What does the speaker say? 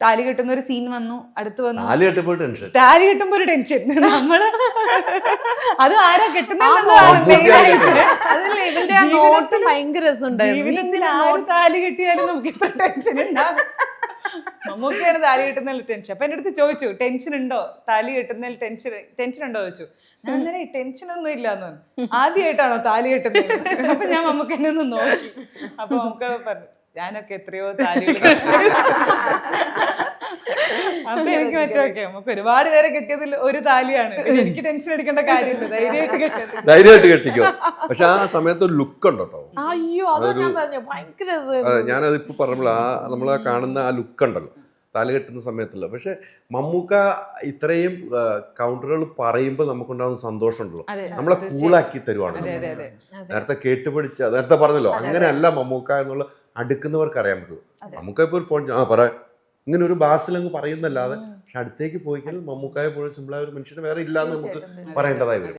താലി കെട്ടുന്ന ഒരു സീൻ വന്നു, അടുത്ത് വന്നു. താലി കെട്ടുമ്പോ ഒരു ടെൻഷൻ നമ്മള് അത് ആരാ ജീവിതത്തിൽ ആര് താലി കെട്ടിയാലും നമുക്ക് ഇത്ര ടെൻഷൻ ഉണ്ടാവും. മമ്മൂക്കയാണ് താലി കെട്ടുന്നതിൽ ടെൻഷൻ. അപ്പൊ എന്റെ അടുത്ത് ചോദിച്ചു, ടെൻഷൻ ഉണ്ടോ താലി കെട്ടുന്നതിൽ ടെൻഷൻ ഉണ്ടോ ചോദിച്ചു. ഞാൻ അന്നേരം ടെൻഷൻ ഒന്നും ഇല്ലാന്ന് പറഞ്ഞു. ആദ്യമായിട്ടാണോ താലി കെട്ടുന്നത്? അപ്പൊ ഞാൻ മമ്മൂക്കനെ ഒന്ന് നോക്കി. അപ്പൊ നമുക്ക് പറഞ്ഞു, ഞാനൊക്കെ എത്രയോ താലികൾ അപ്പൊ എനിക്ക് പറ്റൊക്കെ നമുക്ക് ഒരുപാട് പേരെ കെട്ടിയതിൽ ഒരു താലിയാണ്. എനിക്ക് ടെൻഷൻ അടിക്കേണ്ട കാര്യമില്ല, ധൈര്യമായിട്ട് കെട്ടിക്കോ. പക്ഷെ ആ സമയത്ത് ഒരു ലുക്ക് ഉണ്ട് കേട്ടോ. ഞാനതിപ്പോ പറഞ്ഞപ്പോൾ നമ്മളെ കാണുന്ന ആ ലുക്ക് ഉണ്ടല്ലോ താലി കെട്ടുന്ന സമയത്തുള്ള. പക്ഷെ മമ്മൂക്ക ഇത്രയും കൗണ്ടറുകൾ പറയുമ്പോൾ നമുക്കുണ്ടാകുന്ന സന്തോഷമുണ്ടല്ലോ, നമ്മളെ കൂളാക്കി തരുവാണ്. നേരത്തെ കേട്ടുപിടിച്ച നേരത്തെ പറഞ്ഞല്ലോ, അങ്ങനെയല്ല മമ്മൂക്ക എന്നുള്ള അടുക്കുന്നവർക്ക് അറിയാൻ പറ്റുള്ളൂ. മമ്മൂക്ക ഇപ്പോൾ ഒരു ഫോൺ പറയാം ഇങ്ങനെ ഒരു ബാസിലങ്ങ് പറയുന്നല്ലാതെ, പക്ഷെ അടുത്തേക്ക് പോയി കഴിഞ്ഞാൽ മമ്മൂക്കായെ പോലെ സിമ്പിളായ ഒരു മനുഷ്യന് വേറെ ഇല്ലാന്ന് നമുക്ക് പറയേണ്ടതായി വരും.